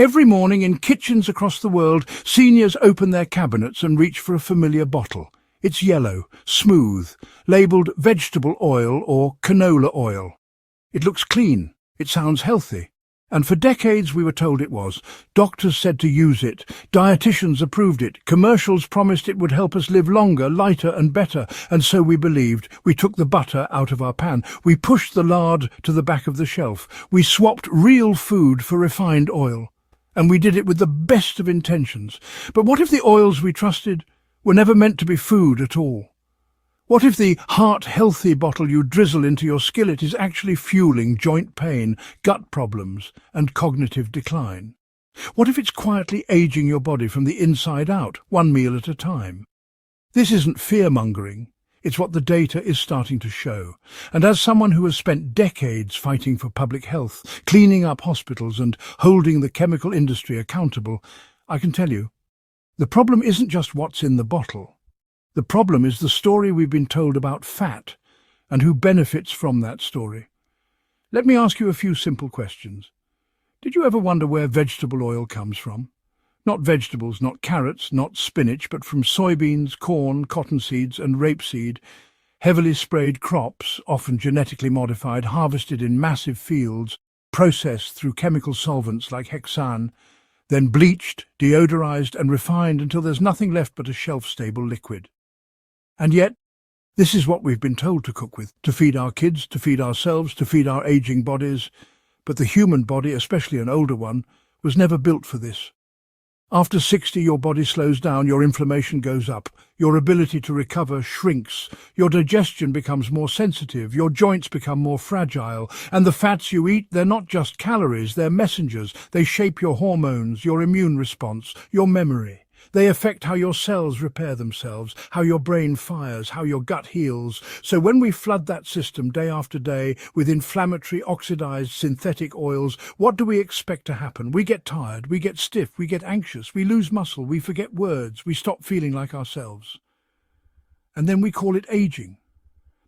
Every morning in kitchens across the world, seniors open their cabinets and reach for a familiar bottle. It's yellow, smooth, labelled vegetable oil or canola oil. It looks clean. It sounds healthy. And for decades we were told it was. Doctors said to use it. Dietitians approved it. Commercials promised it would help us live longer, lighter and better. And so we believed. We took the butter out of our pan. We pushed the lard to the back of the shelf. We swapped real food for refined oil. And we did it with the best of intentions. But what if the oils we trusted were never meant to be food at all? What if the heart-healthy bottle you drizzle into your skillet is actually fueling joint pain, gut problems and cognitive decline? What if it's quietly aging your body from the inside out, one meal at a time? This isn't fear-mongering. It's what the data is starting to show. And as someone who has spent decades fighting for public health, cleaning up hospitals and holding the chemical industry accountable, I can tell you, the problem isn't just what's in the bottle. The problem is the story we've been told about fat and who benefits from that story. Let me ask you a few simple questions. Did you ever wonder where vegetable oil comes from? Not vegetables, not carrots, not spinach, but from soybeans, corn, cottonseeds and rapeseed, heavily sprayed crops, often genetically modified, harvested in massive fields, processed through chemical solvents like hexane, then bleached, deodorized and refined until there's nothing left but a shelf-stable liquid. And yet, this is what we've been told to cook with, to feed our kids, to feed ourselves, to feed our aging bodies. But the human body, especially an older one, was never built for this. After 60, your body slows down, your inflammation goes up, your ability to recover shrinks, your digestion becomes more sensitive, your joints become more fragile, and the fats you eat, they're not just calories, they're messengers. They shape your hormones, your immune response, your memory. They affect how your cells repair themselves, how your brain fires, how your gut heals. So when we flood that system day after day with inflammatory, oxidized, synthetic oils, what do we expect to happen? We get tired, we get stiff, we get anxious, we lose muscle, we forget words, we stop feeling like ourselves. And then we call it aging.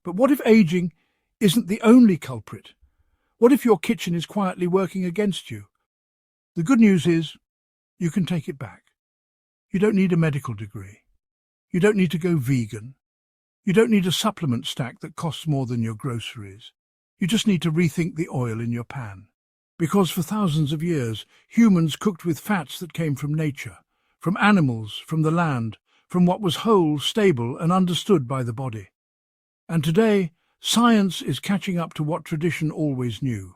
But what if aging isn't the only culprit? What if your kitchen is quietly working against you? The good news is you can take it back. You don't need a medical degree. You don't need to go vegan. You don't need a supplement stack that costs more than your groceries. You just need to rethink the oil in your pan. Because for thousands of years, humans cooked with fats that came from nature, from animals, from the land, from what was whole, stable and understood by the body. And today, science is catching up to what tradition always knew.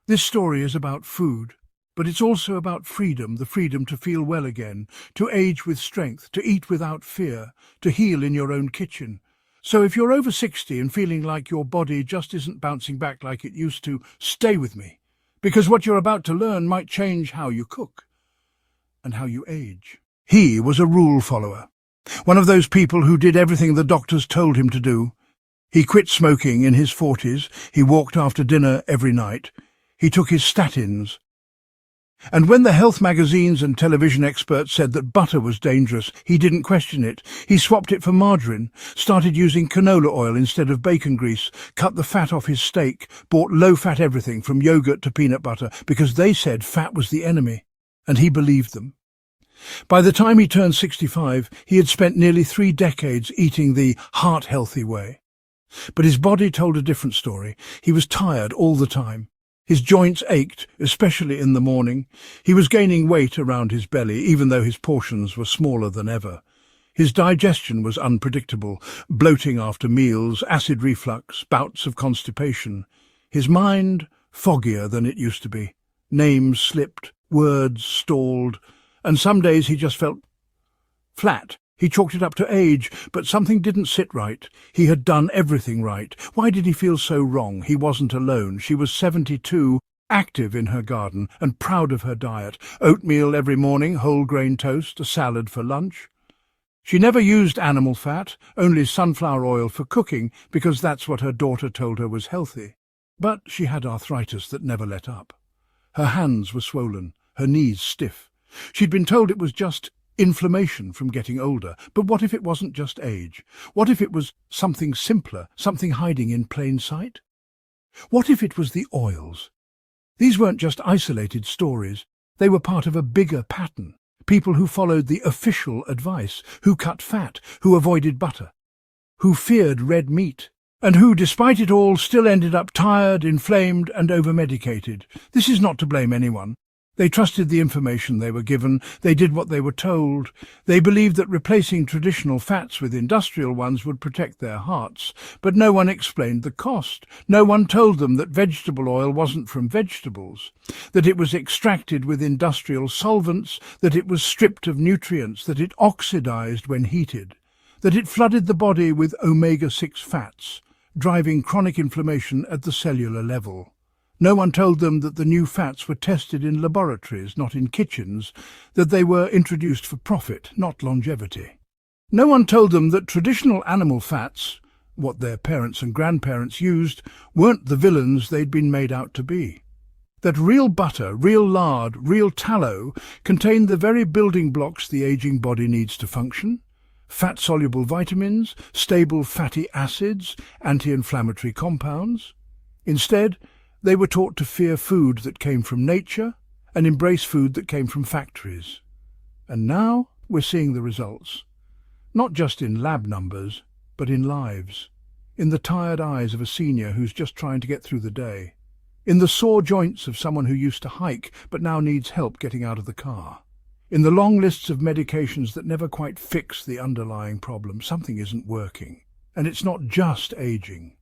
This story is about food, but it's also about freedom, the freedom to feel well again, to age with strength, to eat without fear, to heal in your own kitchen. So if you're over 60 and feeling like your body just isn't bouncing back like it used to, stay with me, because what you're about to learn might change how you cook and how you age. He was a rule follower, one of those people who did everything the doctors told him to do. He quit smoking in his 40s, he walked after dinner every night, he took his statins. And when the health magazines and television experts said that butter was dangerous, he didn't question it. He swapped it for margarine, started using canola oil instead of bacon grease, cut the fat off his steak, bought low-fat everything from yogurt to peanut butter because they said fat was the enemy, and he believed them. By the time he turned 65, he had spent nearly 3 decades eating the heart-healthy way. But his body told a different story. He was tired all the time. His joints ached, especially in the morning. He was gaining weight around his belly, even though his portions were smaller than ever. His digestion was unpredictable, bloating after meals, acid reflux, bouts of constipation. His mind, foggier than it used to be. Names slipped, words stalled, and some days he just felt flat. He chalked it up to age, but something didn't sit right. He had done everything right. Why did he feel so wrong? He wasn't alone. She was 72, active in her garden and proud of her diet. Oatmeal every morning, whole grain toast, a salad for lunch. She never used animal fat, only sunflower oil for cooking, because that's what her daughter told her was healthy. But she had arthritis that never let up. Her hands were swollen, her knees stiff. She'd been told it was just inflammation from getting older, but what if it wasn't just age? What if it was something simpler, something hiding in plain sight? What if it was the oils? These weren't just isolated stories. They were part of a bigger pattern. People who followed the official advice, who cut fat, who avoided butter, who feared red meat, and who, despite it all, still ended up tired, inflamed, and over-medicated. This is not to blame anyone. They trusted the information they were given, they did what they were told. They believed that replacing traditional fats with industrial ones would protect their hearts, but no one explained the cost. No one told them that vegetable oil wasn't from vegetables, that it was extracted with industrial solvents, that it was stripped of nutrients, that it oxidized when heated, that it flooded the body with omega-6 fats, driving chronic inflammation at the cellular level. No one told them that the new fats were tested in laboratories, not in kitchens, that they were introduced for profit, not longevity. No one told them that traditional animal fats, what their parents and grandparents used, weren't the villains they'd been made out to be. That real butter, real lard, real tallow contained the very building blocks the aging body needs to function: fat-soluble vitamins, stable fatty acids, anti-inflammatory compounds. Instead, they were taught to fear food that came from nature and embrace food that came from factories. And now we're seeing the results. Not just in lab numbers, but in lives. In the tired eyes of a senior who's just trying to get through the day. In the sore joints of someone who used to hike but now needs help getting out of the car. In the long lists of medications that never quite fix the underlying problem. Something isn't working. And it's not just aging.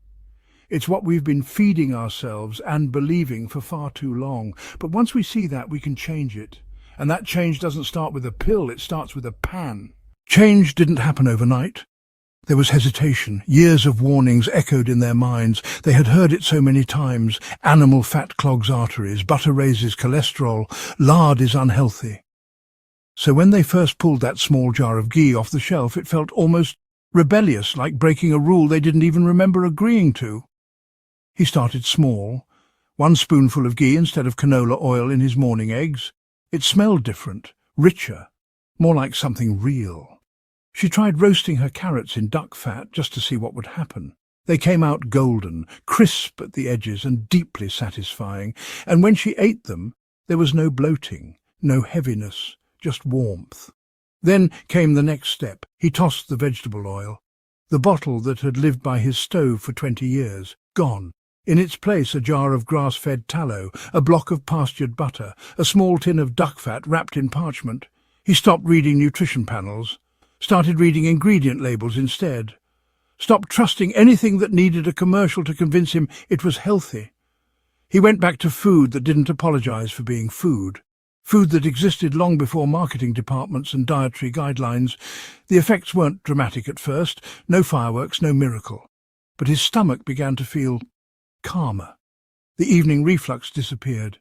It's what we've been feeding ourselves and believing for far too long. But once we see that, we can change it. And that change doesn't start with a pill, it starts with a pan. Change didn't happen overnight. There was hesitation. Years of warnings echoed in their minds. They had heard it so many times. Animal fat clogs arteries, butter raises cholesterol, lard is unhealthy. So when they first pulled that small jar of ghee off the shelf, it felt almost rebellious, like breaking a rule they didn't even remember agreeing to. He started small, 1 spoonful of ghee instead of canola oil in his morning eggs. It smelled different, richer, more like something real. She tried roasting her carrots in duck fat just to see what would happen. They came out golden, crisp at the edges and deeply satisfying, and when she ate them, there was no bloating, no heaviness, just warmth. Then came the next step. He tossed the vegetable oil. The bottle that had lived by his stove for 20 years, gone. In its place, a jar of grass-fed tallow, a block of pastured butter, a small tin of duck fat wrapped in parchment. He stopped reading nutrition panels, started reading ingredient labels instead, stopped trusting anything that needed a commercial to convince him it was healthy. He went back to food that didn't apologize for being food, food that existed long before marketing departments and dietary guidelines. The effects weren't dramatic at first, no fireworks, no miracle. But his stomach began to feel calmer. The evening reflux disappeared.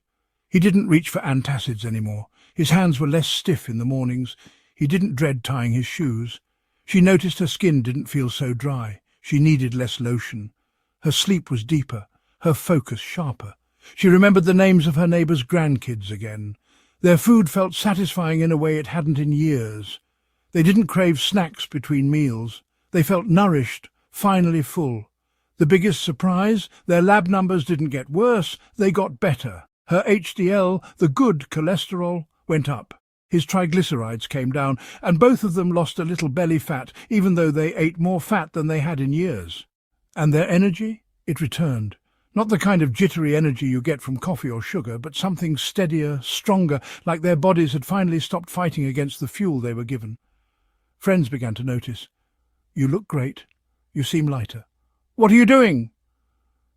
He didn't reach for antacids anymore. His hands were less stiff in the mornings. He didn't dread tying his shoes. She noticed her skin didn't feel so dry. She needed less lotion. Her sleep was deeper, her focus sharper. She remembered the names of her neighbours' grandkids again. Their food felt satisfying in a way it hadn't in years. They didn't crave snacks between meals. They felt nourished, finally full. The biggest surprise, their lab numbers didn't get worse, they got better. Her HDL, the good cholesterol, went up. His triglycerides came down, and both of them lost a little belly fat, even though they ate more fat than they had in years. And their energy? It returned. Not the kind of jittery energy you get from coffee or sugar, but something steadier, stronger, like their bodies had finally stopped fighting against the fuel they were given. Friends began to notice. "You look great. You seem lighter. What are you doing?"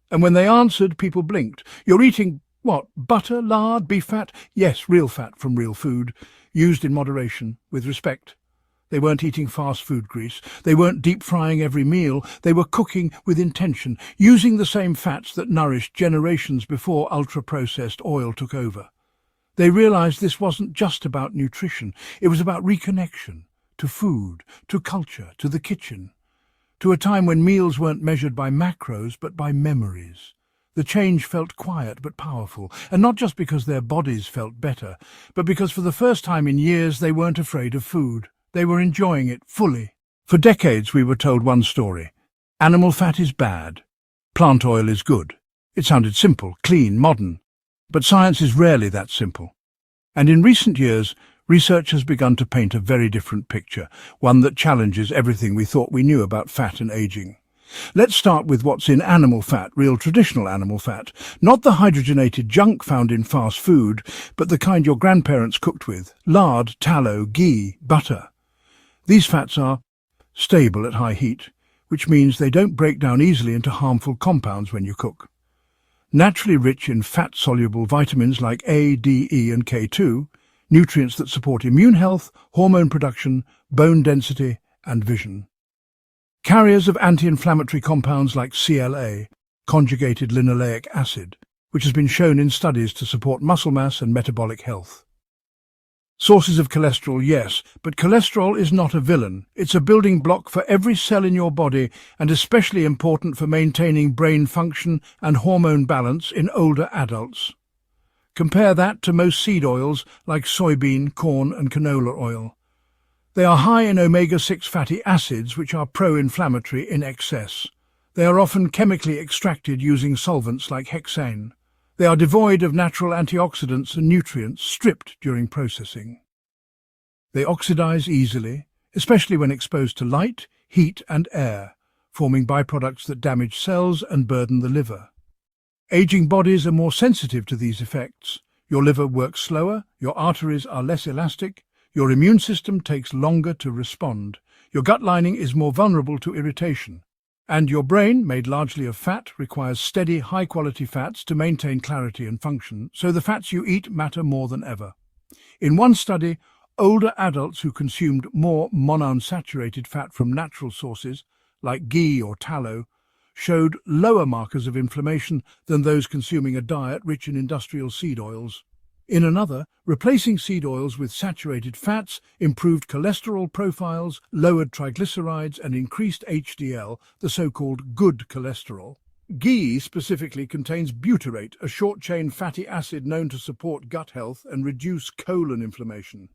And when they answered, people blinked. "You're eating, what, butter, lard, beef fat?" "Yes, real fat from real food, used in moderation, with respect." They weren't eating fast food grease. They weren't deep-frying every meal. They were cooking with intention, using the same fats that nourished generations before ultra-processed oil took over. They realized this wasn't just about nutrition. It was about reconnection, to food, to culture, to the kitchen. To a time when meals weren't measured by macros, but by memories. The change felt quiet but powerful, and not just because their bodies felt better, but because for the first time in years they weren't afraid of food. They were enjoying it fully. For decades we were told one story. Animal fat is bad. Plant oil is good. It sounded simple, clean, modern. But science is rarely that simple. And in recent years, research has begun to paint a very different picture, one that challenges everything we thought we knew about fat and aging. Let's start with what's in animal fat, real traditional animal fat. Not the hydrogenated junk found in fast food, but the kind your grandparents cooked with. Lard, tallow, ghee, butter. These fats are stable at high heat, which means they don't break down easily into harmful compounds when you cook. Naturally rich in fat-soluble vitamins like A, D, E and K2, nutrients that support immune health, hormone production, bone density and vision. Carriers of anti-inflammatory compounds like CLA, conjugated linoleic acid, which has been shown in studies to support muscle mass and metabolic health. Sources of cholesterol, yes, but cholesterol is not a villain. It's a building block for every cell in your body and especially important for maintaining brain function and hormone balance in older adults. Compare that to most seed oils like soybean, corn and canola oil. They are high in omega-6 fatty acids, which are pro-inflammatory in excess. They are often chemically extracted using solvents like hexane. They are devoid of natural antioxidants and nutrients, stripped during processing. They oxidize easily, especially when exposed to light, heat and air, forming byproducts that damage cells and burden the liver. Aging bodies are more sensitive to these effects. Your liver works slower, your arteries are less elastic, your immune system takes longer to respond, your gut lining is more vulnerable to irritation, and your brain, made largely of fat, requires steady, high-quality fats to maintain clarity and function, so the fats you eat matter more than ever. In one study, older adults who consumed more monounsaturated fat from natural sources, like ghee or tallow, showed lower markers of inflammation than those consuming a diet rich in industrial seed oils. In another, replacing seed oils with saturated fats improved cholesterol profiles, lowered triglycerides and increased HDL, the so-called good cholesterol. Ghee specifically contains butyrate, a short-chain fatty acid known to support gut health and reduce colon inflammation.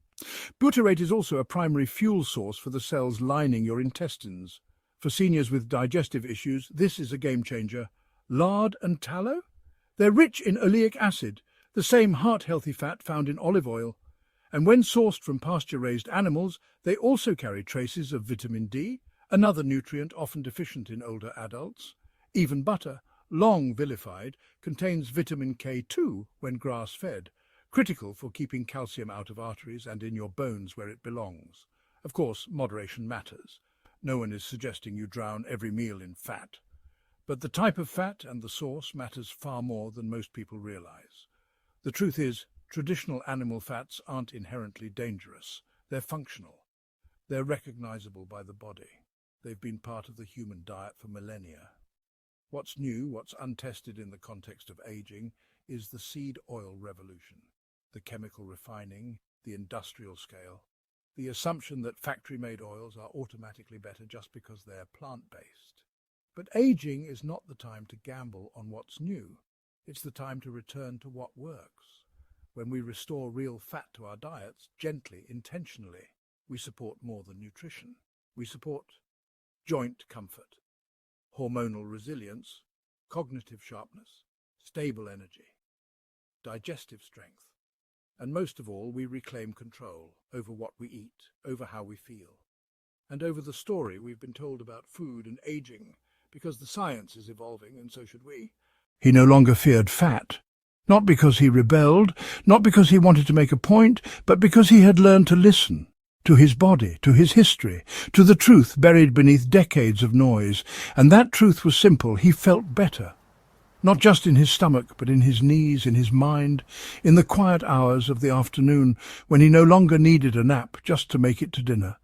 Butyrate is also a primary fuel source for the cells lining your intestines. For seniors with digestive issues, this is a game-changer. Lard and tallow? They're rich in oleic acid, the same heart-healthy fat found in olive oil, and when sourced from pasture-raised animals, they also carry traces of vitamin D, another nutrient often deficient in older adults. Even butter, long vilified, contains vitamin K2 when grass-fed, critical for keeping calcium out of arteries and in your bones where it belongs. Of course, moderation matters. No one is suggesting you drown every meal in fat. But the type of fat and the source matters far more than most people realize. The truth is, traditional animal fats aren't inherently dangerous. They're functional. They're recognizable by the body. They've been part of the human diet for millennia. What's new, what's untested in the context of aging, is the seed oil revolution, the chemical refining, the industrial scale, the assumption that factory-made oils are automatically better just because they're plant-based. But aging is not the time to gamble on what's new. It's the time to return to what works. When we restore real fat to our diets, gently, intentionally, we support more than nutrition. We support joint comfort, hormonal resilience, cognitive sharpness, stable energy, digestive strength, and most of all, we reclaim control over what we eat, over how we feel, and over the story we've been told about food and aging, because the science is evolving and so should we. He no longer feared fat, not because he rebelled, not because he wanted to make a point, but because he had learned to listen to his body, to his history, to the truth buried beneath decades of noise. And that truth was simple. He felt better, not just in his stomach, but in his knees, in his mind, in the quiet hours of the afternoon when he no longer needed a nap just to make it to dinner,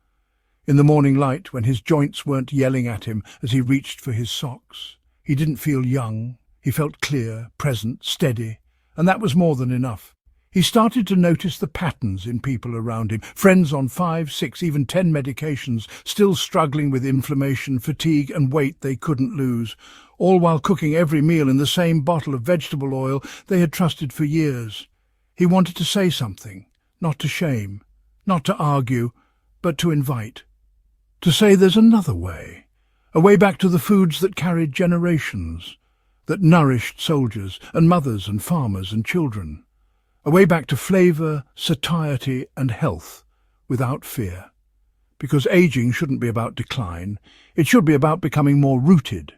in the morning light when his joints weren't yelling at him as he reached for his socks. He didn't feel young. He felt clear, present, steady, and that was more than enough. He started to notice the patterns in people around him, friends on 5, 6, even 10 medications, still struggling with inflammation, fatigue and weight they couldn't lose, all while cooking every meal in the same bottle of vegetable oil they had trusted for years. He wanted to say something, not to shame, not to argue, but to invite. To say there's another way, a way back to the foods that carried generations, that nourished soldiers and mothers and farmers and children. A way back to flavour, satiety and health without fear. Because aging shouldn't be about decline, it should be about becoming more rooted,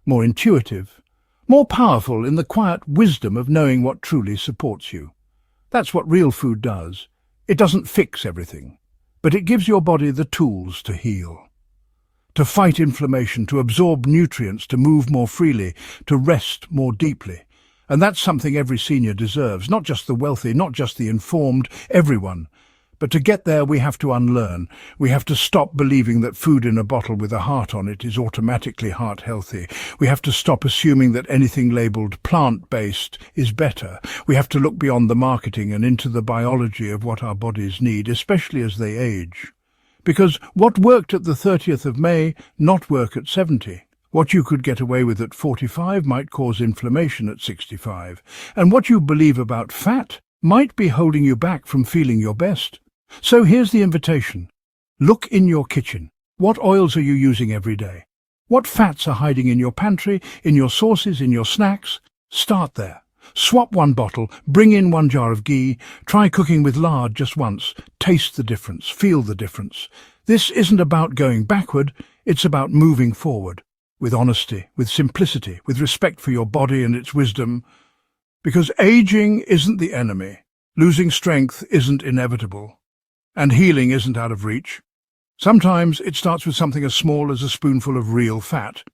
more intuitive, more powerful in the quiet wisdom of knowing what truly supports you. That's what real food does. It doesn't fix everything, but it gives your body the tools to heal, to fight inflammation, to absorb nutrients, to move more freely, to rest more deeply. And that's something every senior deserves, not just the wealthy, not just the informed, everyone. But to get there, we have to unlearn. We have to stop believing that food in a bottle with a heart on it is automatically heart healthy. We have to stop assuming that anything labelled plant-based is better. We have to look beyond the marketing and into the biology of what our bodies need, especially as they age. Because what worked at the 30th of May not work at 70. What you could get away with at 45 might cause inflammation at 65. And what you believe about fat might be holding you back from feeling your best. So here's the invitation. Look in your kitchen. What oils are you using every day? What fats are hiding in your pantry, in your sauces, in your snacks? Start there. Swap one bottle, bring in one jar of ghee, try cooking with lard just once, taste the difference, feel the difference. This isn't about going backward, it's about moving forward, with honesty, with simplicity, with respect for your body and its wisdom. Because aging isn't the enemy, losing strength isn't inevitable, and healing isn't out of reach. Sometimes it starts with something as small as a spoonful of real fat,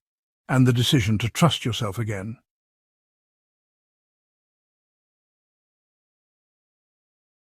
and the decision to trust yourself again.